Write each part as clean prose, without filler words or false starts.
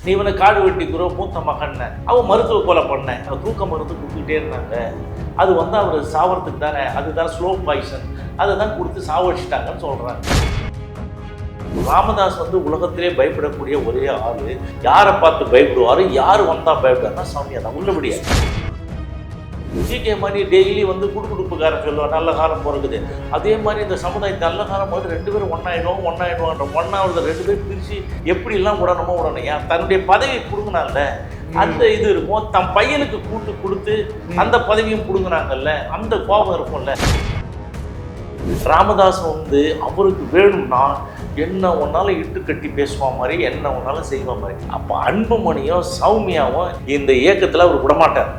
நீ இவனை காடு வெட்டிக்கிறோ மூத்த மகன் அவன் மருத்துவ கொலை பண்ண அவன் தூக்க மருந்து கொடுத்துக்கிட்டே இருந்தாங்க. அது வந்து அவர் சாவறதுக்கு தானே, அதுதான் ஸ்லோ பாய்சன், அதை தான் கொடுத்து சாவடிச்சிட்டாங்கன்னு சொல்கிறாங்க. ராமதாஸ் வந்து உலகத்திலே பயப்படக்கூடிய ஒரே ஆளு. யாரை பார்த்து பயப்படுவாரு, யார் வந்தால் பயப்படுவாருன்னா சௌமியா தான். உள்ளபடியா ஜிகே மாதிரி டெய்லி வந்து குடுக்குடுப்புக்காரன் சொல்லுவார் நல்ல காலம் பிறகுது. அதே மாதிரி இந்த சமுதாயத்தை நல்ல காலம் போது 2 பேரும் ஒன்றாயிடுவான்ற ஒன்றாவது 2 பேர் பிரித்து எப்படிலாம் விடணுமோ விடணும். ஏன் தன்னுடைய பதவி கொடுங்கனால அந்த இது இருக்கும். தன் பையனுக்கு கூட்டு கொடுத்து அந்த பதவியும் கொடுக்குறாங்கல்ல, அந்த கோபம் இருக்கும்ல. ராமதாஸ் வந்து அவருக்கு வேணும்னா என்ன ஒன்னாலும் இட்டு கட்டி பேசுவா மாதிரி, என்ன ஒன்னாலும் செய்வா மாதிரி. அப்போ அன்புமணியும் சௌமியாவும் இந்த இயக்கத்தில் அவர் விடமாட்டார்.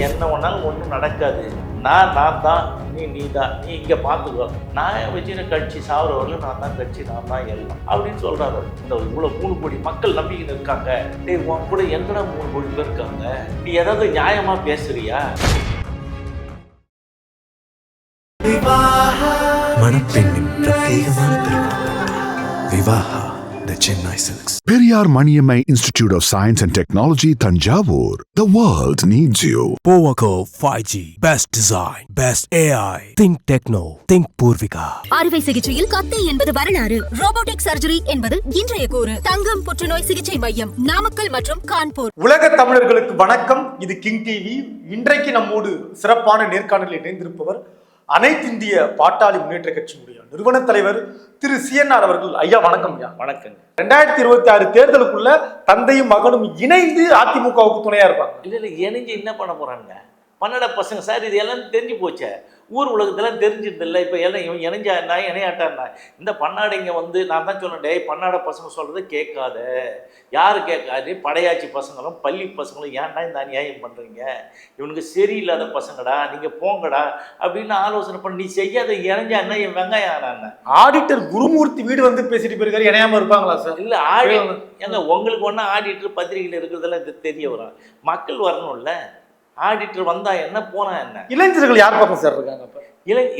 என்ன ஒன்றாலும் ஒன்றும் நடக்காது, நான் தான், நீ தான், நீ இங்கே பார்த்துக்கோ, நான் வச்சுன கட்சி சாவரவர்களும் நான் தான் கட்சி, நான் தான் எல்லாம் அப்படின்னு சொல்கிறாரு. இந்த இவ்வளோ 3 கோடி மக்கள் நம்பிக்கின்னு இருக்காங்க. டேய் உன் கூட எங்கடா 3 கோடி பேர் இருக்காங்க, நீ ஏதாவது நியாயமாக பேசுறியா? மணப்பெண்ணின் பிரத்யேகமான திருமணம் Vivaha the Chennai Silks. Periyar Maniammai Institute of Science and Technology, Thanjavur. The world needs you. Powaco 5G. Best design. Best AI. Think Techno. Think Purvika. அறுவை சிகிச்சையில் கத்தை என்பது வரலாறு, ரோபோட்டிக் சர்ஜரி என்பது இன்றைய கூறு. தங்கம் புற்றுநோய் சிகிச்சை மையம் நாமக்கல் மற்றும் கான்பூர். உலக தமிழர்களுக்கு வணக்கம். இது கிங் டிவி. இன்றைக்கு நம்மோடு சிறப்பான நேர்காணலில் இணைந்திருப்பவர் அனைத்திந்திய பாட்டாளி முன்னேற்ற கட்சியினுடைய நிறுவன தலைவர் திரு CNR அவர்கள். ஐயா வணக்கம். ஐயா வணக்கம். 2026 தேர்தலுக்குள்ள தந்தையும் மகனும் இணைந்து அதிமுகவுக்கு துணையா இருப்பாங்க. இல்லை இணைஞ்சு என்ன பண்ண போறாங்க? பன்னட பசங்க சார், இது எல்லாம் தெரிஞ்சு போச்சே, ஊர் உலகத்தெல்லாம் தெரிஞ்சிருந்தில்ல. இப்போ எல்லாம் இவன் இணைஞ்சா என்ன இணையாட்டான்னா, இந்த பன்னாடைங்க வந்து நான் தான் சொன்னேன், டே பன்னாட பசங்க சொல்கிறத கேட்காத, யார் கேட்காது, படையாச்சி பசங்களும் பள்ளி பசங்களும் ஏன்டா இந்த அநியாயம் பண்ணுறீங்க, இவனுக்கு சரியில்லாத பசங்கடா, நீங்கள் போங்கடா அப்படின்னு ஆலோசனை பண்ணி, நீ செய்யாத இணைஞ்சா என்ன என் வெங்காயம் ஆனான்னு. ஆடிட்டர் குருமூர்த்தி வீடு வந்து பேசிட்டு போயிருக்காரு, இணையாம இருப்பாங்களா சார்? இல்லை ஏங்க உங்களுக்கு ஒன்றா ஆடிட்டர் பத்திரிகையில் இருக்கிறதெல்லாம் இது தெரிய வரும். மக்கள் வரணும்ல. ஆடிட்டர் வந்தா என்ன போனா என்ன? இளைஞர்கள் யார் பக்கம் சார் இருக்காங்க?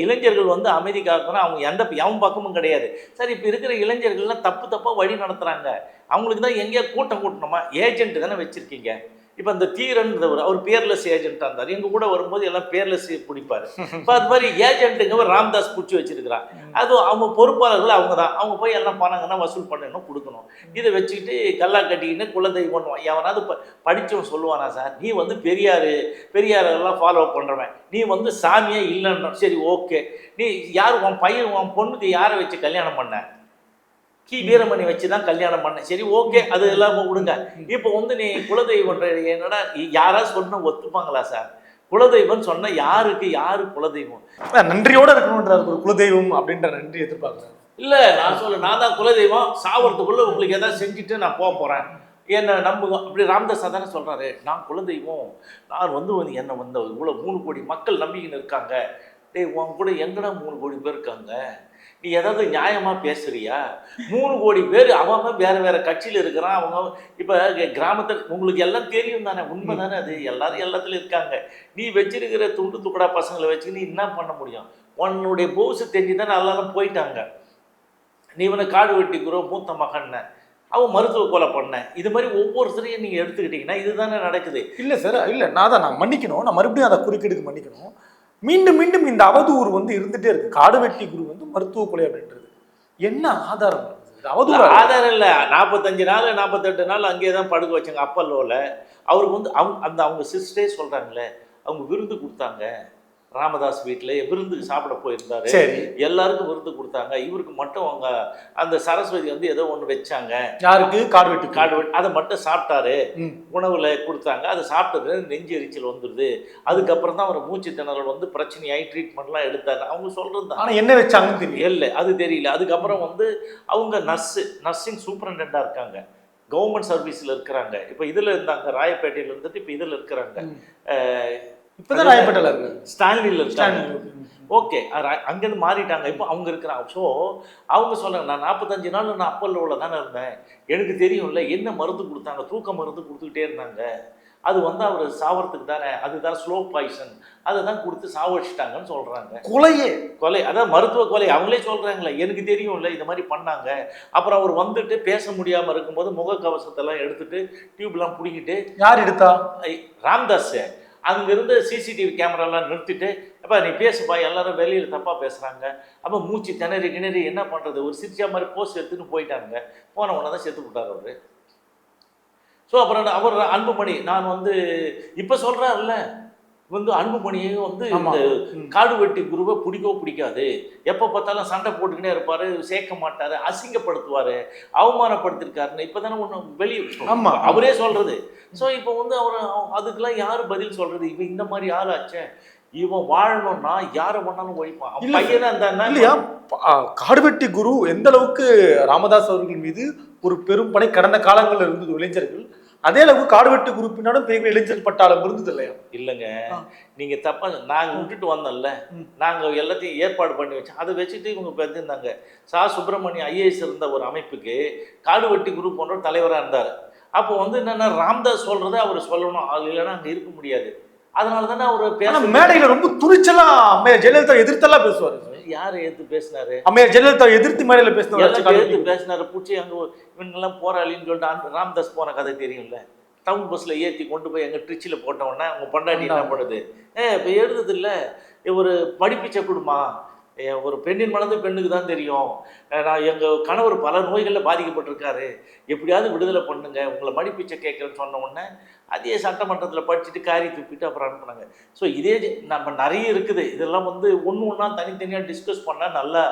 இளைஞர்கள் வந்து அமைதி காக்கணும். அவங்க எவன் பக்கமும் கிடையாது சார். இப்போ இருக்கிற இளைஞர்கள்லாம் தப்பாக வழி நடத்துகிறாங்க. அவங்களுக்கு தான் எங்கேயா கூட்டம் கூட்டணுமா? ஏஜென்ட் தானே வச்சுருக்கீங்க. இப்போ அந்த தீரன்றவர் அவர் பேர்லெஸ் ஏஜென்ட்டாக இருந்தார். எங்கள் கூட வரும்போது எல்லாம் பேர்லெஸ் பிடிப்பார். இப்போ அது மாதிரி ஏஜென்ட்டுங்க ராம்தாஸ் பிடிச்சி வச்சிருக்கிறான். அதுவும் அவங்க பொறுப்பாளர்கள் அவங்க தான். அவங்க போய் எல்லாம் பணங்கன்னா வசூல் பண்ணணும், கொடுக்கணும். இதை வச்சுக்கிட்டு கல்லா கட்டிக்கின்னு குலதெய்வம் பண்ணுவான். எவனாவது படித்தவன் சொல்லுவானா சார், நீ வந்து பெரியாரெல்லாம் ஃபாலோ பண்ணுறவன், நீ வந்து சாமியே இல்லைன்னா சரி ஓகே, நீ யார் உன் பையன் உன் பொண்ணுக்கு யாரை வச்சு கல்யாணம் பண்ண? வீரமணி வச்சு தான் கல்யாணம் பண்ண. சரி ஓகே, அது எல்லாம் விடுங்க. இப்போ வந்து நீ குலதெய்வம் என்னடா யாராவது சொன்ன ஒத்துப்பாங்களா சார்? குலதெய்வம் சொன்ன யாரு குலதெய்வம்? நன்றியோட இருக்கணும்ன்றார் ஒரு குலதெய்வம் அப்படின்ற நன்றி எதிர்பார்க்குறேன். இல்லை நான் தான் குலதெய்வம், சாவறதுக்குள்ள உங்களுக்கு எதாவது செஞ்சுட்டு நான் போகிறேன், என்னை நம்புங்க அப்படி ராமதாஸ் தானே சொல்கிறாரு. நான் குலதெய்வம், நான் வந்து என்னை வந்து இவ்வளோ 3 கோடி மக்கள் நம்பிக்கின்னு இருக்காங்க. டேய் உன் கூட எங்கடா 3 கோடி பேர் இருக்காங்க, நீ ஏதாவது நியாயமாக பேசுறியா? 3 கோடி பேர் அவன் வேறு கட்சியில் இருக்கிறான். அவங்க இப்போ கிராமத்தில் உங்களுக்கு எல்லாம் தெரியும் தானே, உண்மை தானே அது, எல்லாரும் எல்லாத்துலையும் இருக்காங்க. நீ வச்சிருக்கிற துண்டு துக்கடா பசங்களை வச்சு நீ என்ன பண்ண முடியும்? உன்னுடைய போஸு தெரிஞ்சு தானே எல்லாரும் போயிட்டாங்க. நீ இவனை காடு வெட்டிக்கிறோ மூத்த மகன் அவன் மருத்துவ கொலை பண்ண. இது மாதிரி ஒவ்வொருத்தரையும் நீங்கள் எடுத்துக்கிட்டிங்கன்னா இதுதானே நடக்குது. இல்லை சார், இல்லை நான் மன்னிக்கணும், நான் மறுபடியும் அதை குறுக்கெடுக்க மன்னிக்கணும். மீண்டும் இந்த அவதூறு வந்து இருந்துகிட்டே இருக்குது. காடு வெட்டி குரு வந்து மருத்துவ கொலை அப்படின்றது என்ன ஆதாரம்? அவதூறு ஆதாரம் இல்லை. 45 நாள் 48 நாள் அங்கேயே தான் படுக்க வச்சாங்க அப்பல்லோவில். அவருக்கு வந்து அவங்க சிஸ்டரே சொல்கிறாங்களே, அவங்க விருந்து கொடுத்தாங்க. ராமதாஸ் வீட்டில் விருந்துக்கு சாப்பிட போயிருந்தாரு, எல்லாருக்கும் விருந்து கொடுத்தாங்க. இவருக்கு மட்டும் அவங்க அந்த சரஸ்வதி வந்து ஏதோ ஒன்று வச்சாங்க. யாருக்கு? காடு வெட்டி அதை மட்டும் சாப்பிட்டாரு. உணவில் கொடுத்தாங்க, அதை சாப்பிட்டது நெஞ்சு எரிச்சல் வந்துடுது. அதுக்கப்புறம் தான் அவர் மூச்சு திணறல் வந்து பிரச்சனையாகி ட்ரீட்மெண்ட்லாம் எடுத்தாங்க. அவங்க சொல்கிறது தான். ஆனால் என்ன வச்சாங்கன்னு தெரியல. இல்லை அது தெரியல. அதுக்கப்புறம் வந்து அவங்க நர்சிங் சூப்பரண்டாக இருக்காங்க, கவர்மெண்ட் சர்வீஸில் இருக்கிறாங்க. இப்போ இதில் இருந்தாங்க, ராயப்பேட்டையில் இருந்துட்டு இப்போ இதில் இருக்கிறாங்க. இப்போதான் ராயப்பேட்டையில் இருக்கு, ஸ்டான்லியில் இருக்காங்க. ஓகே, அங்கேருந்து மாறிட்டாங்க, இப்போ அவங்க இருக்கிறாங்க. ஸோ அவங்க சொல்கிறாங்க, நான் 45 நாள் நான் அப்பல்லோவில் தானே இருந்தேன், எனக்கு தெரியும்ல என்ன மருந்து கொடுத்தாங்க, தூக்க மருந்து கொடுத்துக்கிட்டே இருந்தாங்க. அது வந்து அவர் சாவறதுக்கு தானே, அதுதான் ஸ்லோ பாய்சன், அதை தான் கொடுத்து சாவடிச்சிட்டாங்கன்னு சொல்கிறாங்க. கொலை, அதான் மருத்துவ கொலை. அவங்களே சொல்கிறாங்களே, எனக்கு தெரியும்ல இந்த மாதிரி பண்ணாங்க. அப்புறம் அவர் வந்துட்டு பேச முடியாமல் இருக்கும்போது முகக்கவசத்தெல்லாம் எடுத்துட்டு டியூப்லாம் பிடிக்கிட்டு, யார் எடுத்தா? ராம்தாஸ் அங்கிருந்து சிசிடிவி கேமராலாம் நிறுத்திட்டு, அப்போ நீ பேசுப்பா, எல்லாரும் வெளியில் தப்பாக பேசுகிறாங்க. அப்போ மூச்சு திணறி என்ன பண்ணுறது, ஒரு சிரிச்சா மாதிரி போஸ்ட் எடுத்துன்னு போயிட்டாங்க. போன உடனே தான் செத்து விட்டார் அவர். ஸோ அப்புறம் அவர் அன்புமணி, நான் வந்து இப்போ சொல்கிறாருல்ல, வந்து அன்புமணியும் வந்து இந்த காடு வெட்டி குருவை பிடிக்காது, எப்போ பார்த்தாலும் சண்டை போட்டுக்கிட்டே இருப்பார், சேர்க்க மாட்டார், அசிங்கப்படுத்துவார், அவமானப்படுத்திருக்காருன்னு இப்போ தானே ஒன்று வெளியே அவரே சொல்கிறது. ஸோ இப்போ வந்து அவர் அதுக்கெல்லாம் யார் பதில் சொல்கிறது? இப்போ இந்த மாதிரி ஆள் ஆச்சே, இவன் வாழணும்னா யாரை பண்ணாலும் ஒழிப்பான். பையனா இருந்தா இல்லையா? காடுவெட்டி குரு எந்த அளவுக்கு ராமதாஸ் அவர்கள் மீது ஒரு பெரும் படை கடந்த காலங்களில் இருந்தது இளைஞர்கள், அதே அளவுக்கு காடுவெட்டு குரு பின்னாலும் பெரிய இளைஞர் பட்டாளம் இருந்தது இல்லையா? இல்லைங்க, நீங்க தப்பா, நாங்கள் விட்டுட்டு வந்தோம்ல, நாங்கள் எல்லாத்தையும் ஏற்பாடு பண்ணி வச்சோம், அதை வச்சுட்டு இவங்க பார்த்துருந்தாங்க. சுப்பிரமணியம் ஐஏஎஸ் இருந்த ஒரு அமைப்புக்கு காடுவெட்டி குரு போன்ற தலைவராக இருந்தார். அப்போ வந்து என்னென்னா ராம்தாஸ் சொல்றதை அவர் சொல்லணும், அது இல்லைன்னா அங்கே இருக்க முடியாது. அதனால தானே அவர் பேச மேடையில ரொம்ப துணிச்சலா அம்மையார் ஜெயலலிதா எதிர்த்தெல்லாம் பேசுவாரு. யாரை எதிர்த்து பேசினாரு? அம்மையார் ஜெயலலிதா எதிர்த்து மேடையில எதிர்த்து பேசினாரு. பூச்சி அங்கே இவங்கெல்லாம் போராளின்னு சொல்லிட்டு ராம்தாஸ் போன கதை தெரியும்ல, டவுன் பஸ்ல ஏற்றி கொண்டு போய் எங்கள் ட்ரிச்சில் போட்டோன்னா அவங்க பொண்டாட்டி என்ன பண்ணுது, இப்போ எழுதுது இல்லை, ஒரு படிப்பிச்ச குடும்பம், ஒரு பெண்ணின் மனது பெண்ணுக்கு தான் தெரியும், நான் எங்கள் கணவர் பல நோய்களில் பாதிக்கப்பட்டிருக்காரு, எப்படியாவது விடுதலை பண்ணுங்க, உங்களை மடிப்பிச்சை கேட்குறேன்னு சொன்ன உடனே அதே சட்டமன்றத்தில் படிச்சுட்டு காரி துப்பிட்டு அப்புறம் அனுப்புனாங்க. ஸோ இதே நம்ம நிறைய இருக்குது, இதெல்லாம் வந்து ஒன்று ஒன்றா தனித்தனியாக டிஸ்கஸ் பண்ணால் நல்லா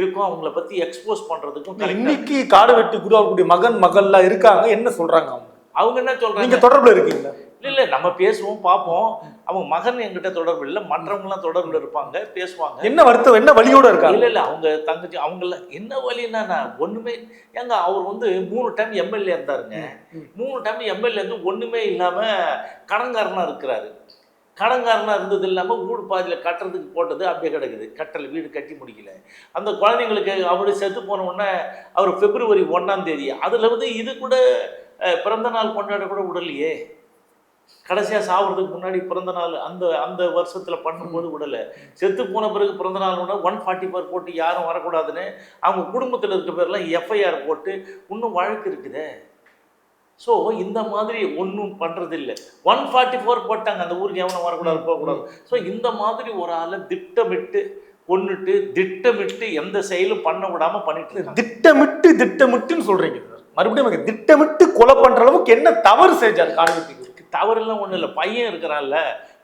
இருக்கும், அவங்கள பற்றி எக்ஸ்போஸ் பண்ணுறதுக்கும். இன்னைக்கு காடுவெட்டி குரு அவர்களுடைய மகன் மகள்லாம் இருக்காங்க, என்ன சொல்கிறாங்க அவங்க என்ன சொல்கிறாங்க? நீங்கள் தொடர்பில் இருக்கீங்களா? இல்லை, நம்ம பேசுவோம் பார்ப்போம். அவங்க மகன் என்கிட்ட தொடர்பு இல்லை, மற்றவங்களாம் தொடர்பில் இருப்பாங்க, பேசுவாங்க. என்ன வருத்தம், என்ன வழியோடு இருக்காங்க? இல்லை அவங்க தங்கச்சி அவங்கள என்ன வழின்னா ஒன்றுமே, ஏங்க அவர் வந்து 3 டைம் எம்எல்ஏ இருந்தாருங்க, 3 டைம் எம்எல்ஏ இருந்து ஒன்றுமே இல்லாமல் கடன்காரனாக இருக்கிறாரு. கடன்காரனாக இருந்தது இல்லாமல் வீடு பாதியில் கட்டுறதுக்கு போட்டது அப்படியே கிடக்குது, கட்டலை வீடு கட்டி முடிக்கல. அந்த குழந்தைங்களுக்கு அவர் செத்து போன உடனே அவர் February 1 அதில் வந்து இது கூட பிறந்த நாள் கொண்டாட கூட விடலையே, கடைசியாக சாப்பிட்றதுக்கு முன்னாடி பிறந்த நாள் அந்த வருஷத்தில் பண்ணும்போது விடலை, செத்து போன பிறகு பிறந்த நாள் 144 போட்டு யாரும் வரக்கூடாதுன்னு அவங்க குடும்பத்தில் இருக்க பேர்லாம் எஃப்ஐஆர் போட்டு இன்னும் வழக்கு இருக்குதே. ஸோ இந்த மாதிரி ஒன்றும் பண்ணுறதில்லை. 144 போட்டாங்க, அந்த ஊருக்கு எவனும் வரக்கூடாது, போகக்கூடாது. ஸோ இந்த மாதிரி ஒரு ஆளை திட்டமிட்டு கொன்னுட்டு திட்டமிட்டு எந்த செயலும் பண்ண விடாமல் பண்ணிட்டு இருக்காங்க. திட்டமிட்டுன்னு சொல்கிறீங்க, மறுபடியும் திட்டமிட்டு கொலை பண்ணுற அளவுக்கு என்ன தவறு செஞ்சார் காடுவெட்டி? தவறுலாம் ஒன்றும் இல்லை, பையன் இருக்கிறான்ல,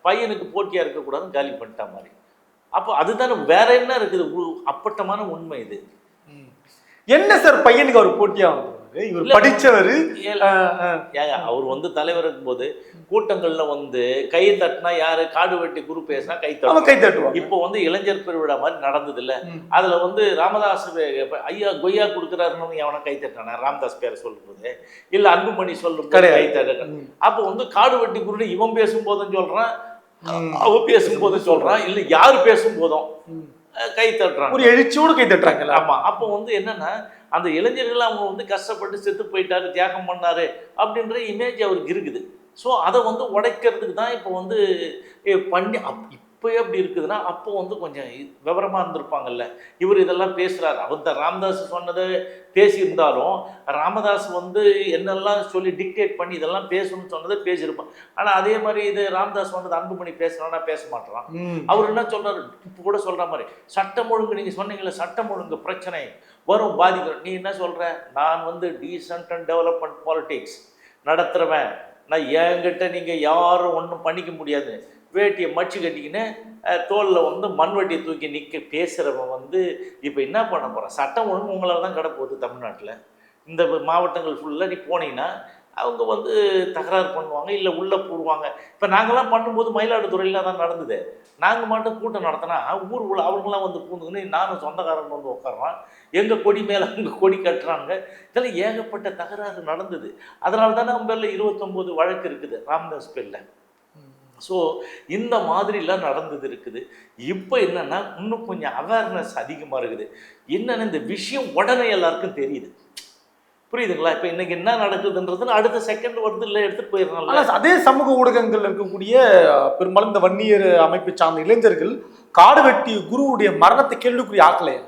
பையனுக்கு போட்டியாக இருக்கக்கூடாதுன்னு காலி பண்ணிட்டா மாதிரி. அப்போ அதுதானே, வேற என்ன இருக்குது? அப்பட்டமான உண்மை இது. என்ன சார் பையனுக்கு அவர் போட்டியாக வந்து இவர் படித்தவர், அவர் வந்து தலைவர் இருக்கும்போது கூட்டங்கள்ல வந்து கை தட்டினா யாரு, காடுவெட்டி குரு பேசினா கை தட்டுவாங்க. இப்போ வந்து இளைஞர் பெருவிழா மாதிரி நடந்தது இல்ல, அதுல வந்து ராமதாஸ் ஐயா கொய்யா கொடுக்குறாருன்னு எவனா கை தட்டானா ராமதாஸ் பேரை சொல்லும் போது, இல்ல அன்புமணி சொல்லும் கை தட்டு. அப்போ வந்து காடுவெட்டி குரு இவன் பேசும்போதும் சொல்றான், அவ பேசும்போதும் சொல்றான், இல்ல யாரு பேசும் போதும் கை தட்டுறாங்க, ஒரு எழுச்சியோடு கை தட்டுறாங்க. ஆமா, அப்போ வந்து என்னன்னா அந்த இளைஞர்கள் அவங்க வந்து கஷ்டப்பட்டு செத்து போயிட்டாரு, தியாகம் பண்ணாரு அப்படின்ற இமேஜ் அவருக்கு இருக்குது. ஸோ அதை வந்து உடைக்கிறதுக்கு தான் இப்போ வந்து பண்ணி இப்போ எப்படி இருக்குதுன்னா, அப்போ வந்து கொஞ்சம் விவரமாக இருந்திருப்பாங்கல்ல, இவர் இதெல்லாம் பேசுகிறார். அவர் ராமதாஸ் சொன்னதை பேசியிருந்தாலும் ராமதாஸ் வந்து என்னெல்லாம் சொல்லி டிக்டேட் பண்ணி இதெல்லாம் பேசணும்னு சொன்னதை பேசியிருப்பான். ஆனால் அதே மாதிரி இது ராமதாஸ் சொன்னது அன்புமணி பேசுகிறான்னா பேச மாட்டேறான். அவர் என்ன சொல்கிறார், இப்போ கூட சொல்கிற மாதிரி சட்டம் ஒழுங்கு, நீங்கள் சொன்னீங்களே சட்டம் ஒழுங்கு பிரச்சனை வரும், பாதிக்கும். நீ என்ன சொல்கிற, நான் வந்து டீசென்ட் அண்ட் டெவலப்மெண்ட் பாலிட்டிக்ஸ் நடத்துகிறவன், நான் என்கிட்ட நீங்கள் யாரும் ஒன்றும் பண்ணிக்க முடியாது, வேட்டியை மச்சு கட்டிக்கின்னு தோளில் வந்து மண்வெட்டியை தூக்கி நிற்க பேசுகிறவன் வந்து இப்போ என்ன பண்ண போகிறான்? சட்டம் ஒழுங்கு உங்களால் தான் கிடப்போகுது தமிழ்நாட்டில். இந்த மாவட்டங்கள் ஃபுல்லாக நீ போனீங்கன்னா அவங்க வந்து தகராறு பண்ணுவாங்க, இல்லை உள்ளே போடுவாங்க. இப்போ நாங்கள்லாம் பண்ணும்போது மயிலாடுதுறையில் தான் நடந்தது. நாங்கள் மட்டும் கூட்டம் நடத்தினா ஊருக்குள்ள அவங்களாம் வந்து பூந்துக்குன்னு நானும் சொந்தக்காரன் வந்து உட்காடுறான், எங்கள் கொடி மேலே அவங்க கொடி கட்டுறாங்க. இதெல்லாம் ஏகப்பட்ட தகராறு நடந்தது. அதனால தானே நம்ம பேரில் 29 வழக்கு இருக்குது ராமதாஸ் பேரில். ஸோ இந்த மாதிரிலாம் நடந்தது இருக்குது. இப்போ என்னென்னா இன்னும் கொஞ்சம் அவேர்னஸ் அதிகமாக இருக்குது. என்னென்னா இந்த விஷயம் உடனே எல்லாருக்கும் தெரியுது. புரியுதுங்களா? இப்போ இன்னைக்கு என்ன நடக்குதுன்றதுன்னு அடுத்த செகண்ட் வருது, இல்லை எடுத்துட்டு போயிடறாங்க. ஆனா அதே சமூக ஊடகங்கள்ல இருக்கக்கூடிய பெரும்பாலும் இந்த வன்னியர் அமைப்பை சார்ந்த இளைஞர்கள் காடு வெட்டி குருவுடைய மரணத்தை கேள்விக்குரிய ஆக்கலையா?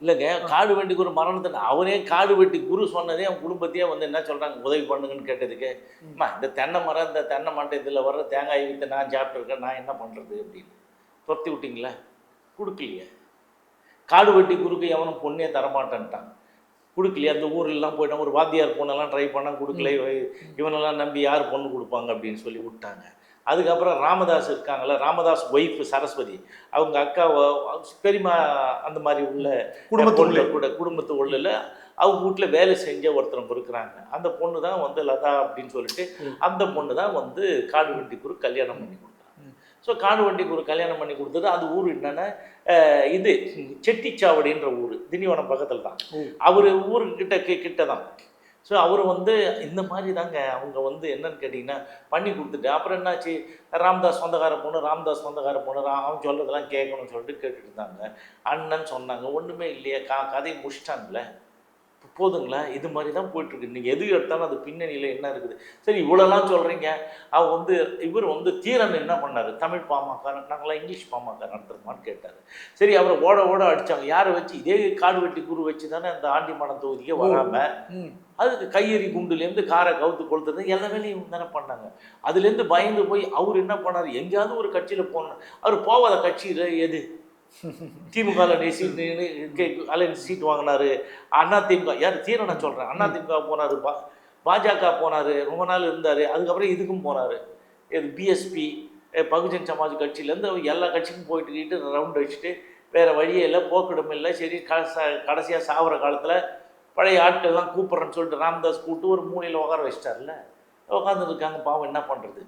இல்லைங்க, காடு வெட்டி குரு மரணத்தை அவரே காடு வெட்டி குரு சொன்னதே அவன் குடும்பத்தையே வந்து என்ன சொல்கிறாங்க, உதவி பண்ணுங்கன்னு கேட்டதுக்கு, அம்மா இந்த தென்னை மரம், இந்த தென்னை மட்டை இதில் வர்ற தேங்காய் விற்று நான் சாப்பிட்ருக்கேன், நான் என்ன பண்ணுறது அப்படின்னு துரத்தி விட்டிங்களா? கொடுக்கலையே. காடு வெட்டி குருக்கு எவனும் பொண்ணே தரமாட்டேன்ட்டான், கொடுக்கலையே. அந்த ஊர்லாம் போயிட்டான், ஒரு வாத்தியார் பொண்ணெல்லாம் ட்ரை பண்ணால் கொடுக்கல, இவனெல்லாம் நம்பி யார் பொண்ணு கொடுப்பாங்க அப்படின்னு சொல்லி விட்டாங்க. அதுக்கப்புறம் ராமதாஸ் இருக்காங்கல்ல, ராமதாஸ் ஒய்ஃபு சரஸ்வதி, அவங்க அக்கா பெரியமா அந்த மாதிரி உள்ள குடும்பத்து உள்ள அவங்க வீட்டில் வேலை செஞ்ச ஒருத்தவங்க இருக்கிறாங்க. அந்த பொண்ணு தான் வந்து லதா அப்படின்னு சொல்லிட்டு அந்த பொண்ணு தான் வந்து காடு வெட்டி குரு கல்யாணம் பண்ணி கொடுத்தாங்க. ஸோ காடு வெட்டி குரு கல்யாணம் பண்ணி கொடுத்தது அந்த ஊர் என்னென்னா இது செட்டிச்சாவடின்ற ஊர், திண்டிவனம் பக்கத்தில் தான். அவர் ஊருக்கிட்ட கிட்ட தான். ஸோ அவர் வந்து இந்த மாதிரி தாங்க அவங்க வந்து என்னன்னு கேட்டிங்கன்னா பண்ணி கொடுத்துட்டு, அப்புறம் என்னாச்சு, ராமதாஸ் சொந்தக்கார பொண்ணு, ராமதாஸ் சொந்தக்கார பொண்ணு, அவன் சொல்கிறதெல்லாம் கேட்கணும்னு சொல்லிட்டு கேட்டுட்டு இருந்தாங்க. அண்ணன் சொன்னாங்க, ஒன்றுமே இல்லையே, கதையை முடிச்சிட்டாங்களே, போதுங்களா? இது மாதிரி தான் போயிட்டுருக்கு. நீங்கள் எது எடுத்தாலும் அது பின்னணியில் என்ன இருக்குது? சரி, இவ்வளோலாம் சொல்கிறீங்க. அவன் வந்து இவர் வந்து தீரன் என்ன பண்ணார், தமிழ் பாமக நாங்களாம் இங்கிலீஷ் பாமக நடத்துறோமான்னு கேட்டார். சரி, அவரை ஓட ஓட அடித்தாங்க. யாரை வச்சு? இதே காடு வெட்டி குரு வச்சு தானே அந்த ஆண்டிமடம் தொகுதிக்கே வராமல் அதுக்கு கையெறி குண்டுலேருந்து காரை கவுத்து கொளுத்துறது எல்லா வேலையும் இவங்க தானே பண்ணாங்க. அதுலேருந்து பயந்து போய் அவர் என்ன பண்ணார், எங்கேயாவது ஒரு கட்சியில் போனார். அவர் போகாத கட்சியில் எது? திமுகவில் சீட் வாங்கினாரு. அதிமுக யார் தீரனை சொல்கிறேன், அதிமுக போனார், பாஜக போனார், ரொம்ப நாள் இருந்தார். அதுக்கப்புறம் இதுக்கும் போனார், பிஎஸ்பி பகுஜன் சமாஜ் கட்சியிலேருந்து எல்லா கட்சிக்கும் போயிட்டு ரவுண்ட் வச்சுட்டு வேறு வழியே இல்லை, போக்கிடம் இல்லை. சரி, கடைசியாக சாகிற காலத்தில் பழைய ஆட்கள்லாம் கூப்பிட்றேன்னு சொல்லிட்டு ராமதாஸ் கூப்பிட்டு ஒரு மூலையில் உட்கார வச்சிட்டார்ல, உட்காந்துருக்காங்க. பாவம் என்ன பண்ணுறது?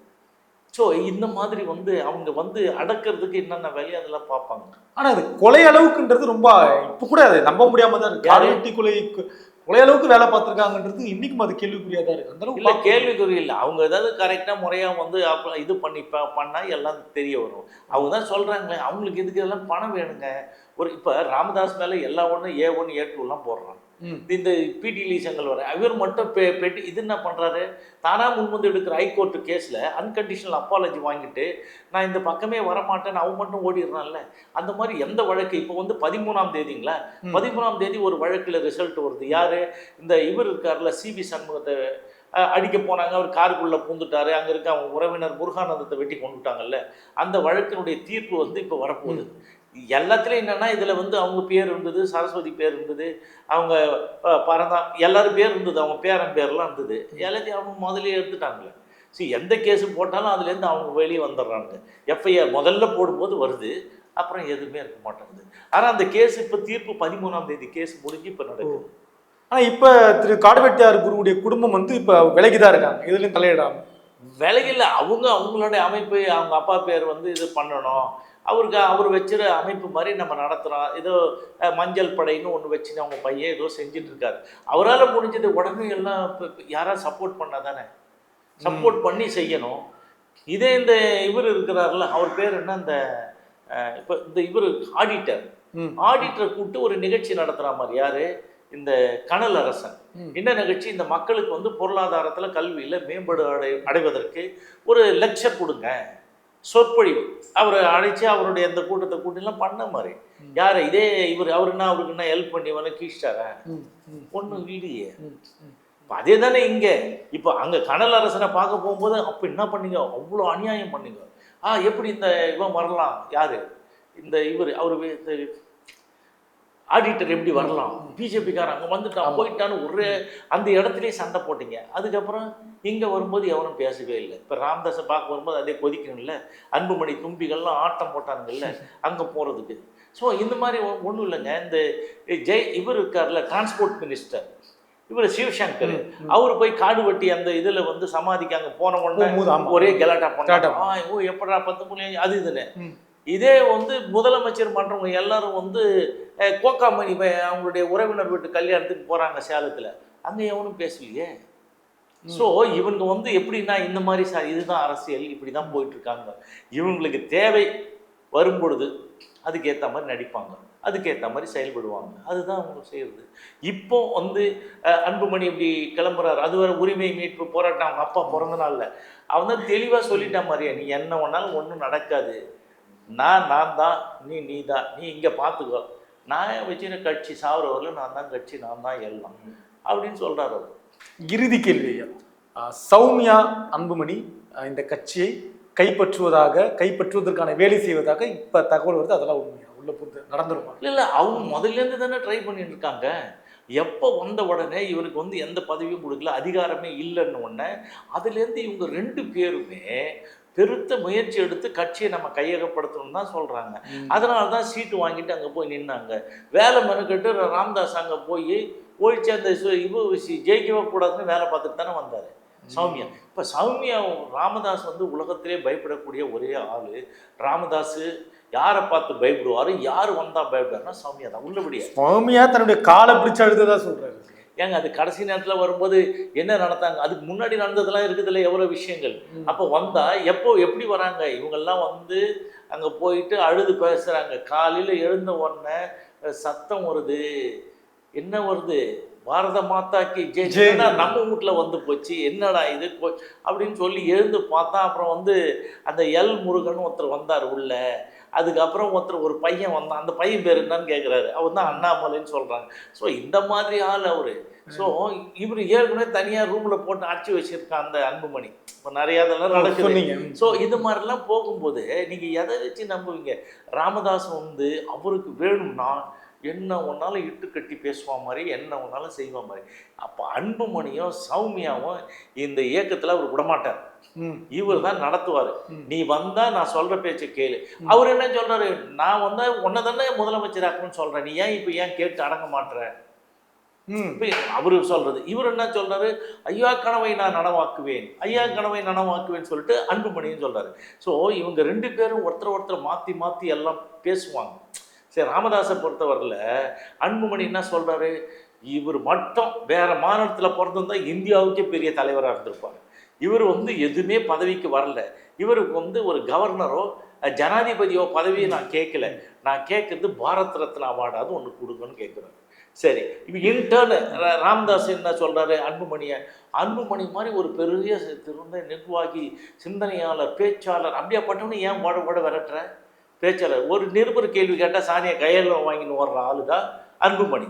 ஸோ இந்த மாதிரி வந்து அவங்க வந்து அடக்கிறதுக்கு என்னென்ன வேலையை அதெல்லாம் பார்ப்பாங்க. ஆனால் அது கொலை அளவுக்குன்றது ரொம்ப இப்போ கூட அது நம்ப முடியாமல் தான் இருக்குது. காடு வெட்டி கொலை அளவுக்கு வேலை பார்த்துருக்காங்கன்றது இன்றைக்கும் அது கேள்விக்குறியாக தான் இருக்குது. அந்த அளவுக்கு இல்லை, கேள்விக்குறி இல்லை. அவங்க ஏதாவது கரெக்டாக முறையாக வந்து இது பண்ணால் எல்லாம் தெரிய வரும். அவங்க தான் சொல்கிறாங்களே, அவங்களுக்கு இதுக்கு எல்லாம் பணம் வேணுங்க. ஒரு இப்போ ராமதாஸ் மேலே எல்லா ஒன்றும் A1 A2லாம் போடுறாங்க. இந்த பிடிலி செங்கல் வர இவர் மட்டும் பெட்டி இது என்ன பண்ணுறாரு, தானாக முன்வந்து எடுக்கிற ஹைகோர்ட்டு கேஸில் அன்கண்டிஷனல் அப்பாலஜி வாங்கிட்டு நான் இந்த பக்கமே வரமாட்டேன்னு அவன் மட்டும் ஓடிடுறான்ல. அந்த மாதிரி எந்த வழக்கு இப்போ வந்து 13ஆம் தேதிங்களா, 13ஆம் தேதி ஒரு வழக்கில் ரிசல்ட் வருது. யார்? இந்த இவர் இருக்கார்ல, சிபி சண்முகத்தை அடிக்க போனாங்க, அவர் காருக்குள்ளே பூந்துட்டாரு. அங்கே இருக்க அவங்க உறவினர் முருகானந்தத்தை வெட்டி கொண்டுட்டாங்கல்ல. அந்த வழக்கினுடைய தீர்ப்பு வந்து இப்போ வரப்போகுது. எல்லாத்துலேயும் என்னென்னா இதில் வந்து அவங்க பேர் இருந்தது, சரஸ்வதி பேர் இருந்தது, அவங்க பரந்தா எல்லாரும் பேர் இருந்தது, அவங்க பேரன் பேர்லாம் இருந்தது. எல்லாத்தையும் அவங்க முதலே எடுத்துட்டாங்களே. சரி, எந்த கேஸு போட்டாலும் அதுலேருந்து அவங்க வெளியே வந்துடுறாங்க. எஃப்ஐஆர் முதல்ல போடும்போது வருது, அப்புறம் எதுவுமே இருக்க மாட்டேங்குது. ஆனால் அந்த கேஸ் இப்போ தீர்ப்பு 13ஆம் தேதி கேஸ் முடிஞ்சு இப்போ நடக்குது. ஆனால் இப்போ திரு காடுவெட்டியார் குருவுடைய குடும்பம் வந்து இப்போ விலகிதான் இருக்காங்க, இதுலேயும் தலையிடாமல். விலகில்லை, அவங்களுடைய அமைப்பு, அவங்க அப்பா பேர் வந்து இது பண்ணணும், அவர் வச்சுற அமைப்பு மாதிரி நம்ம நடத்துகிறோம். ஏதோ மஞ்சள் படைன்னு ஒன்று வச்சுன்னு அவங்க பையன் ஏதோ செஞ்சிட்ருக்காரு. அவரால் முடிஞ்சது உடனே எல்லாம் யாராவது சப்போர்ட் பண்ணால் தானே, சப்போர்ட் பண்ணி செய்யணும். இதே இந்த இவர் இருக்கிறார்ல, அவர் பேர் என்ன, இந்த இப்போ இந்த இவர் ஆடிட்டரை கூப்பிட்டு ஒரு நிகழ்ச்சி நடத்துகிற மாதிரி. யார்? இந்த கனல் அரசன். என்ன நிகழ்ச்சி? இந்த மக்களுக்கு வந்து பொருளாதாரத்தில் கல்வியில் மேம்பாடு அடைவதற்கு ஒரு லெக்சர் கொடுங்க, சொற்பொழிவு. அவரை அழைச்சி அவருடைய அந்த கூட்டத்தை கூட்டிலாம் பண்ண மாதிரி. யார்? இதே இவர். அவருக்கு என்ன ஹெல்ப் பண்ணி வந்து கீழ்ச்சாரா? ஒன்றும் இல்லையே. இப்போ அதே தானே இங்கே. இப்போ அங்கே கனல் அரசனை பார்க்க போகும்போது அப்போ என்ன பண்ணீங்க, அவ்வளோ அநியாயம் பண்ணீங்க. எப்படி இந்த இவன் வரலாம், யார் இந்த இவர், அவர் ஆடிட்டர் எப்படி வரலாம், பிஜேபிக்காரன் அங்கே வந்துட்டான் போயிட்டான்னு ஒரே அந்த இடத்துலேயே சண்டை போட்டிங்க. அதுக்கப்புறம் இங்கே வரும்போது எவனும் பேசவே இல்லை. இப்போ ராமதாஸை பார்க்க வரும்போது அதே கொதிக்கணும்ல, அன்புமணி தும்பிகள்லாம் ஆட்டம் போட்டானுங்கல்ல அங்கே போகிறதுக்கு. ஸோ இந்த மாதிரி ஒன்றும் இல்லைங்க. இந்த இவர் இருக்கார்ல, டிரான்ஸ்போர்ட் மினிஸ்டர், இவர் சிவசங்கர், அவர் போய் காடு வெட்டி அந்த இதில் வந்து சமாதிக்கு அங்கே போன உடனே ஒரே கலாட்டா பண்ணாங்க. எப்படா 10 மணி அது இதுன்னு. இதே வந்து முதலமைச்சர் பண்ணுறவங்க எல்லாரும் வந்து கோக்காமணி அவங்களுடைய உறவினர் வீட்டு கல்யாணத்துக்கு போகிறாங்க சேலத்தில், அங்கே எவனும் பேசலையே. ஸோ இவங்க வந்து எப்படின்னா இந்த மாதிரி இதுதான் அரசியல், இப்படி தான் போயிட்டுருக்காங்க. இவங்களுக்கு தேவை வரும்பொழுது அதுக்கேற்ற மாதிரி நடிப்பாங்க, அதுக்கேற்ற மாதிரி செயல்படுவாங்க. அதுதான் அவங்க செய்கிறது. இப்போ வந்து அன்புமணி இப்படி கிளம்புறாரு, அது வரை உரிமை மீட்பு போராட்டம் அவங்க அப்பா பிறந்த நாளில் அவன் தான் தெளிவாக சொல்லிட்டான் மாதிரியா, நீ என்ன ஒன்றாலும் ஒன்றும் நடக்காது, நான் தான், நீ தான், நீ இங்கே பார்த்துக்கோ, நான் வச்சுன கட்சி சாவரவரில் நான் தான் கட்சி, நான் தான் எல்லாம் அப்படின்னு சொல்கிறார் அவர். இறுதி கேள்வி, சௌமியா அன்புமணி இந்த கட்சியை கைப்பற்றுவதற்கான வேலை செய்வதாக இப்போ தகவல் வருது, அதெல்லாம் உண்மையா உள்ள பொறுத்து நடந்துருமா? இல்லை அவங்க முதல்லேருந்து தானே ட்ரை பண்ணிட்டு இருக்காங்க. எப்போ வந்த உடனே இவருக்கு வந்து எந்த பதவியும் கொடுக்கல, அதிகாரமே இல்லைன்னு உடனே அதுலேருந்து இவங்க 2 பேருமே பெருத்த முயற்சி எடுத்து கட்சியை நம்ம கையகப்படுத்தணும்னு தான் சொல்கிறாங்க. அதனால தான் சீட்டு வாங்கிட்டு அங்கே போய் நின்னாங்க. வேலை மெனக்கெட்டு ராமதாஸ் அங்கே போய் ஒழிச்சு அந்த ஜெயிக்கவே கூடாதுன்னு வேலை பார்த்துட்டு தானே வந்தார் சௌமியா. இப்போ சௌமியா ராமதாஸ் வந்து உலகத்திலே பயப்படக்கூடிய ஒரே ஆள். ராமதாஸ் யாரை பார்த்து பயப்படுவார், யார் வந்தால் பயப்படுவார்னா சௌமியா தான். உள்ளபடியா சௌமியா தன்னுடைய காலை பிடிச்சு அழுததா சொல்கிறாரு. ஏங்க அது கடைசி நேரத்தில் வரும்போது என்ன நடந்தாங்க, அதுக்கு முன்னாடி நடந்ததெல்லாம் இருக்குதுல்ல எவ்வளோ விஷயங்கள். அப்போ வந்தால் எப்படி வராங்க இவங்கெல்லாம் வந்து அங்கே போயிட்டு அழுது பேசுகிறாங்க. காலையில் எழுந்த உடனே சத்தம் வருது, என்ன வருது, பாரத மாதாக்கு ஜெயிச்சுன்னா நம்ம வீட்டில் வந்து போச்சு, என்னடா இது அப்படின்னு சொல்லி எழுந்து பார்த்தா அப்புறம் வந்து அந்த எல் முருகன் ஒருத்தர் வந்தார் உள்ள. அதுக்கப்புறம் ஒரு பையன் வந்தான், அந்த பையன் பேர் என்னன்னு கேட்குறாரு, அவர் தான் அண்ணாமலைன்னு சொல்கிறாங்க. ஸோ இந்த மாதிரி ஆள் அவர். ஸோ இவர் ஏற்கனவே தனியாக ரூமில் போட்டு அடிச்சு வச்சுருக்கான் அந்த அன்புமணி. இப்போ நிறையா அதெல்லாம் நடக்குது. ஸோ இது மாதிரிலாம் போகும்போது நீங்கள் எதை வச்சு நம்புவீங்க? ராமதாஸ் வந்து அவருக்கு வேணும்னா என்ன ஒன்றாலும் இட்டு கட்டி பேசுவான் மாதிரி, என்ன ஒன்றாலும் செய்வான் மாதிரி. அப்போ அன்புமணியும் சௌமியாவும் இந்த இயக்கத்தில் அவர் விடமாட்டார், இவர் தான் நடத்துவார். நீ வந்தா நான் சொல்ற பேச்சை கேளு. அவர் என்ன சொல்றாரு, நான் வந்தா உன்னை தானே முதலமைச்சர் ஆக்கணும்னு சொல்றேன், நீ ஏன் இப்போ ஏன் கேட்டு அடங்க மாட்டுற? அவரு சொல்றது. இவர் என்ன சொல்றாரு, ஐயா கனவை நான் நனவாக்குவேன், ஐயா கனவை நனவாக்குவேன்னு சொல்லிட்டு அன்புமணியும் சொல்றாரு. ஸோ இவங்க 2 பேரும் ஒருத்தர் மாற்றி மாற்றி எல்லாம் பேசுவாங்க. சரி, ராமதாஸை பொறுத்தவரையில் அன்புமணி என்ன சொல்கிறாரு, இவர் மட்டும் வேறு மாநிலத்தில் பிறந்திருந்தா இந்தியாவுக்கே பெரிய தலைவராக இருந்திருப்பார். இவர் வந்து எதுவுமே பதவிக்கு வரல. இவருக்கு வந்து ஒரு கவர்னரோ ஜனாதிபதியோ பதவியை நான் கேட்கல, நான் கேட்குறது பாரத் ரத்னா அவார்டாவது ஒன்று கொடுங்கன்னு கேட்குறாரு. சரி, இப்போ இன்டர்னு ராமதாஸ் என்ன சொல்கிறாரு, அன்புமணி மாதிரி ஒரு பெரிய திருந்த நிர்வாகி, சிந்தனையாளர், பேச்சாளர், அப்படியாப்பட்டவனு ஏன் ஓட விரட்டுற? பேச்சாளர் ஒரு நிருபர் கேள்வி கேட்டால் சாணியை கையில் வாங்கின்னு வர்ற ஆளு தான் அன்புமணி.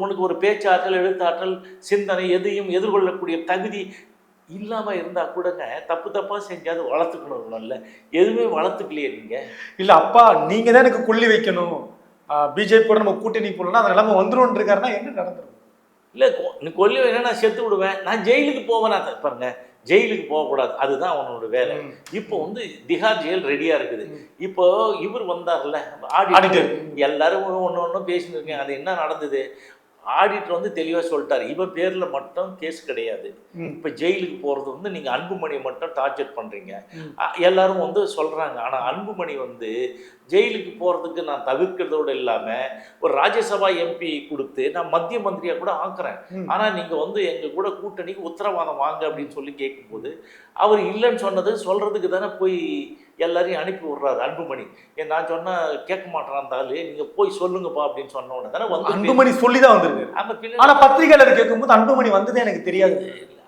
உனக்கு ஒரு பேச்சாற்றல், எழுத்தாற்றல், சிந்தனை எதையும் எதிர்கொள்ளக்கூடிய தகுதி இல்லாமல் இருந்தால் கூடங்க தப்பாக செஞ்சாது வளர்த்துக்கணும்ல, எதுவுமே வளர்த்துக்கலையே நீங்கள். இல்லை அப்பா நீங்கள் தான் எனக்கு கொல்லி வைக்கணும், பிஜேபியோட நம்ம கூட்டணி போடணும்னா அந்த நிலைமை வந்துடும் இருக்காருன்னா என்ன நடந்துடும்? இல்லை நீ கொல்லி வைக்கணும், நான் செத்து விடுவேன், நான் ஜெயிலுக்கு போவேன். நான் பாருங்க, ஜெயிலுக்கு போகக்கூடாது, அதுதான் அவனோட வேலை. இப்போ வந்து திஹார் ஜெயில் ரெடியாக இருக்குது. இப்போ இவர் வந்தார்ல ஆடிட்டர், எல்லாரும் ஒன்று பேசின்னு இருக்கேன். அது என்ன நடந்தது, ஆடிட்டர் வந்து தெளிவாக சொல்லிட்டார், இவன் பேரில் மட்டும் கேஸ் கிடையாது. இப்போ ஜெயிலுக்கு போகிறது வந்து நீங்கள் அன்புமணியை மட்டும் டார்ச்சர் பண்ணுறீங்க எல்லாரும் வந்து சொல்கிறாங்க. ஆனால் அன்புமணி வந்து ஜெயிலுக்கு போகிறதுக்கு நான் தவிர்க்கிறதோடு இல்லாமல் ஒரு ராஜ்யசபா எம்பி கொடுத்து நான் மத்திய மந்திரியாக கூட ஆக்குறேன், ஆனால் நீங்கள் வந்து எங்கள் கூட கூட்டணிக்கு உத்தரவாதம் வாங்க அப்படின்னு சொல்லி கேட்கும்போது அவர் இல்லைன்னு சொல்கிறதுக்கு தானே போய் எல்லாரையும் அனுப்பி விட்றாரு அன்புமணி. நான் சொன்னால் கேட்க மாட்டேறான் இருந்தாலும் நீங்கள் போய் சொல்லுங்கப்பா அப்படின்னு சொன்ன உடனே தானே வந்து அன்புமணி சொல்லி தான் வந்துருக்கு. ஆனால் பத்திரிகையாளர் கேட்கும்போது அன்புமணி வந்ததே எனக்கு தெரியாது.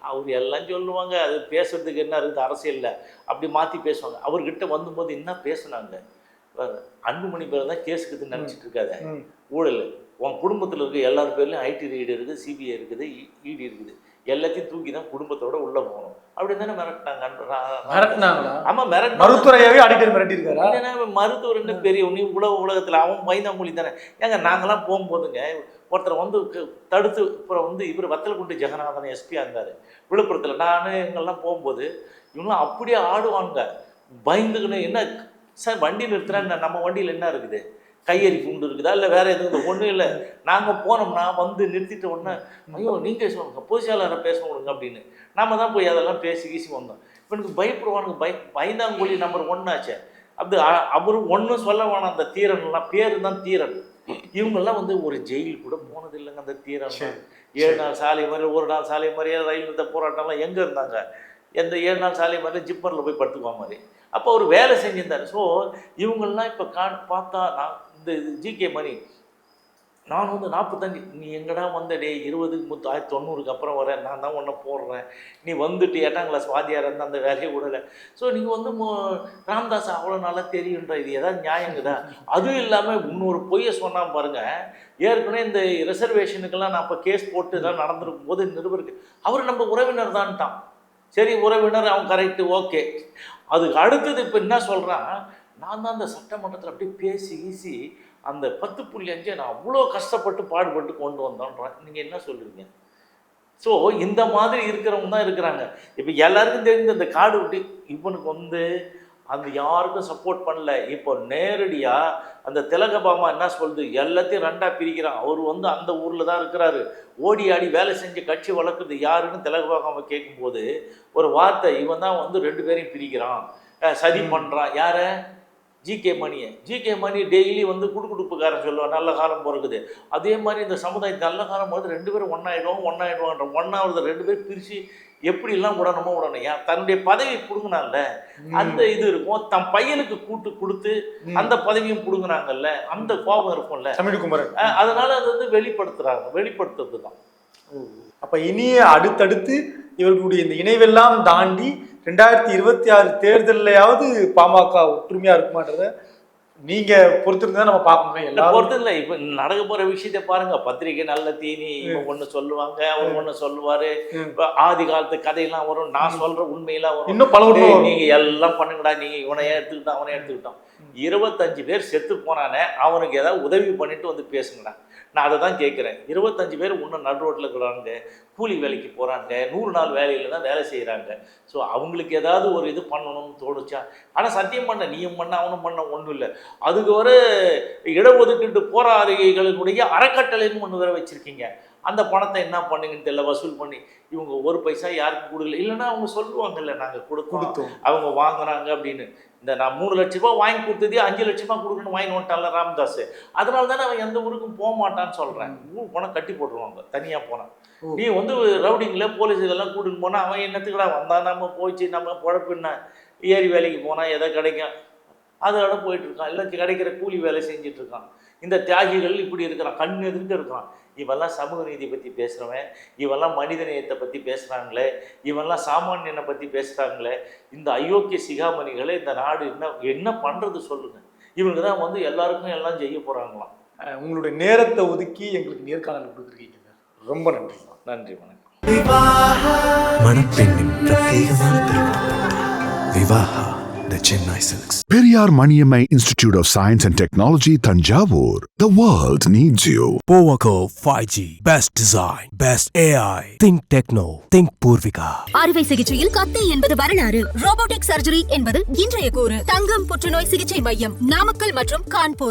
அவர் எல்லாம் சொல்லுவாங்க, அது பேசுறதுக்கு என்ன இருக்குது அரசியலில், அப்படி மாற்றி பேசுவாங்க. அவர்கிட்ட வந்தபோது என்ன பேசுனாங்க, அன்புமணி பேர் தான் கேஸுக்குதுன்னு நினச்சிட்டு இருக்காத, ஊழல் உன் குடும்பத்தில் இருக்க எல்லார் பேர்லையும் ஐடி ரெய்டு இருக்குது, சிபிஐ இருக்குது, இடி இருக்குது, எல்லாத்தையும் தூக்கி தான் குடும்பத்தோட உள்ளே போகணும் அப்படின்னு தானே மிரட்டினாங்க. ஆமாம், மருத்துவரையாவே ஆடிட்டர் மிரட்டிருக்காரு. ஏன்னா மருத்துவர்னு பெரிய நீ உலகத்தில் அவன் வைந்தாமொழி தானே. ஏங்க நாங்களாம் போகும்போதுங்க ஒருத்தர் வந்து தடுத்து, அப்புறம் வந்து இவர் வத்தலக்குண்டு ஜெகநாதன் எஸ்பியாக இருந்தார் விழுப்புரத்தில், நான் இங்கெல்லாம் போகும்போது இவங்களாம் அப்படியே ஆடுவாங்க பயந்துக்குன்னு. என்ன சார் வண்டி நிறுத்துறேன், நம்ம வண்டியில் என்ன இருக்குது, கையெறி குண்டு இருக்குதா இல்லை வேறு எதுவும் ஒன்றும் இல்லை. நாங்கள் போனோம்னா வந்து நிறுத்திட்ட உடனே ஐயோ நீங்கள் சொல்லுங்க பொதுச்செயலாளரை பேச விடுங்க அப்படின்னு நம்ம தான் போய் அதெல்லாம் பேசி வந்தோம். இப்போ எனக்கு பயப்படுவானுங்க, பயந்தாங்கொழி நம்பர் 1 ஆச்சு. அப்படி அவரும் ஒன்றும் சொல்ல வேணாம், அந்த தீரன்லாம் பேர் தான் தீரன். இவங்கெல்லாம் வந்து ஒரு ஜெயில் கூட போனது இல்லைங்க. அந்த தீரன் 7 நாள் சாலை மாதிரி, ஒரு நாள் சாலை மாதிரியே ரயில் நிறுத்த போராட்டம்லாம் எங்கே இருந்தாங்க? எந்த 7 நாள் சாலை மாதிரி ஜிப்பரில் போய் படுத்துக்குவாங்க மாதிரி. அப்போ அவர் வேலை செஞ்சிருந்தார். ஸோ இவங்கெல்லாம் இப்போ பார்த்தா நான் இந்த ஜிகே மணி நான் வந்து 45 நீ எங்கடா வந்த டே 1990க்கு அப்புறம் வர நான் தான் ஒன்றை போடுறேன், நீ வந்துட்டு 8ஆம் கிளாஸ் வாத்தியார் இருந்தால் அந்த வேலையை விடலை. ஸோ நீங்கள் வந்து ராமதாஸ் அவ்வளோ நல்லா தெரியுன்ற இது ஏதாவது நியாயங்குதா? அதுவும் இல்லாமல் இன்னொரு பொய்யை சொன்னால் பாருங்கள், ஏற்கனவே இந்த ரிசர்வேஷனுக்கெல்லாம் நான் இப்போ கேஸ் போட்டு இதெல்லாம் நடந்திருக்கும் போது நிருபருக்கு அவர் நம்ம உறவினர் தான்ட்டான். சரி உறவினர் அவன் கரெக்டு ஓகே. அதுக்கு அடுத்தது இப்போ என்ன சொல்கிறான், நான் தான் அந்த சட்டமன்றத்தில் அப்படியே பேசி அந்த 10.5 நான் அவ்வளோ கஷ்டப்பட்டு பாடுபட்டு கொண்டு வந்தோன்றேன். நீங்கள் என்ன சொல்லுவீங்க? ஸோ இந்த மாதிரி இருக்கிறவங்க தான் இருக்கிறாங்க. இப்போ எல்லாருக்கும் தெரிஞ்ச இந்த காடு விட்டு இவனுக்கு வந்து அந்த யாருக்கும் சப்போர்ட் பண்ணல. இப்போ நேரடியாக அந்த திலகபாமா என்ன சொல்லுது, எல்லாத்தையும் 2ஆக பிரிக்கிறான். அவர் வந்து அந்த ஊரில் தான் இருக்கிறாரு. ஓடி ஆடி வேலை செஞ்சு கட்சி வளர்க்குறது யாருன்னு திலகபாமா கேட்கும்போது ஒரு வார்த்தை, இவன் தான் வந்து 2 பேரையும் பிரிக்கிறான், சதி பண்ணுறான். யாரை? ஜிகே மணி டெய்லி வந்து குடுக்குடுப்புக்காரன் சொல்லுவான் நல்ல காலம் பிறகுது. அதே மாதிரி இந்த சமுதாயத்து நல்ல காலம் போது 2 பேரும் ஒன்றாயிடுவான்ற ஒன்றாவது 2 பேர் பிரித்து எப்படிலாம் விடணுமோ விடணும். ஏன் தன்னுடைய பதவி பிடுங்கினால அந்த இது இருக்கும். தன் பையனுக்கு கொடுத்து அந்த பதவியும் பிடுங்கினாங்கல்ல, அந்த கோபம் இருக்கும்ல தமிழ்குமரன். அதனால அது வந்து வெளிப்படுத்துறது தான். அப்ப இனிய அடுத்தடுத்து இவர்களுடைய இந்த இணைவெல்லாம் தாண்டி 2026 தேர்தலையாவது பாமக ஒற்றுமையா இருக்குமான்றத நீங்க பொறுத்திருந்தா நம்ம பார்க்கணும். எல்லாம் பொறுத்து இல்லை. இப்போ நடக்க போற விஷயத்தை பாருங்க. பத்திரிகை நல்ல தீனி, இவங்க ஒண்ணு சொல்லுவாங்க, அவர் ஒண்ணு சொல்லுவாரு. ஆதி காலத்து கதையெல்லாம் வரும், நான் சொல்ற உண்மையெல்லாம் வரும். இன்னும் பல நீங்க எல்லாம் பண்ணுங்கடா, நீங்க இவனை எடுத்துக்கிட்டான் அவனை எடுத்துக்கிட்டான். 25 பேர் செத்து போனானே, அவனுக்கு ஏதாவது உதவி பண்ணிட்டு வந்து பேசுங்கடா. நான் அதை தான் கேட்குறேன். 25 பேர் இன்னும் நடு ரோட்டில் இருக்கிறாங்க, கூலி வேலைக்கு போகிறாங்க, 100 நாள் வேலையில் தான் வேலை செய்கிறாங்க. ஸோ அவங்களுக்கு ஏதாவது ஒரு இது பண்ணணும்னு தோணுச்சா? ஆனால் சத்தியம் பண்ண, நீயும் பண்ண அவனும் பண்ண ஒன்றும் இல்லை. அதுக்கு ஒரு இடஒதுக்கீட்டு போராளிகளுடைய அறக்கட்டளைன்னு ஒன்று வேற வச்சுருக்கீங்க. அந்த பணத்தை என்ன பண்ணுங்கன்னு தெரியல, வசூல் பண்ணி இவங்க 1 பைசா யாருக்கும் கொடுக்கல. இல்லைன்னா அவங்க சொல்லுவாங்கல்ல நாங்கள் கொடுத்தோம் அவங்க வாங்குறாங்க அப்படின்னு. இந்த நான் 3 லட்ச ரூபா வாங்கி கொடுத்ததே 5 லட்ச ரூபா கொடுக்கணும்னு வாங்கி வந்துட்டான்ல ராமதாஸ். அதனால தானே அவன் எந்த ஊருக்கும் போக மாட்டான்னு சொல்கிறேன். ஊர் போனால் கட்டி போட்டுருவாங்க தனியாக போனான். நீ வந்து ரவுடிங்கில் போலீஸ் இதெல்லாம் கூட்டின்னு போனால் அவன் என்னத்துக்கடா வந்தால் நம்ம போயிடுச்சு நம்ம பொழப்புன்னா ஏரி வேலைக்கு போனால் எதை கிடைக்கும் அதோட போயிட்டுருக்கான். இல்லை கிடைக்கிற கூலி வேலை செஞ்சிட்ருக்கான். இந்த தியாகிகள் இப்படி இருக்கிறான், கண் எதிர்க்க இருக்கிறான். இவெல்லாம் சமூக நீதி பற்றி பேசுகிறவன், இவெல்லாம் மனித நேயத்தை பற்றி பேசுகிறாங்களே, இவெல்லாம் சாமானியனை பற்றி பேசுகிறாங்களே. இந்த அயோக்கிய சிகாமணிகளை இந்த நாடு என்ன பண்ணுறது சொல்லுங்கள். இவங்க தான் வந்து எல்லாருக்கும் எல்லாம் செய்ய போகிறாங்களாம். உங்களுடைய நேரத்தை ஒதுக்கி எங்களுக்கு நேர்காணல் கொடுத்துருக்கீங்க. ரொம்ப நன்றி. நன்றி, வணக்கம். மணப்பெண்ணின் பிரத்யேகமான திருமணம் Vivaha, the Chennai Silks. Periyar Maniammai Institute of Science and Technology, Thanjavur. The world needs you. Powaco 5G. Best design. Best AI. Think Techno. Think Purvika. அறுவை சிகிச்சையில் கத்தை என்பது வரலாறு, ரோபோட்டிக் சர்ஜரி என்பது இன்றைய கூறு. தங்கம் புற்றுநோய் சிகிச்சை மையம், நாமக்கல் மற்றும் கான்பூர்.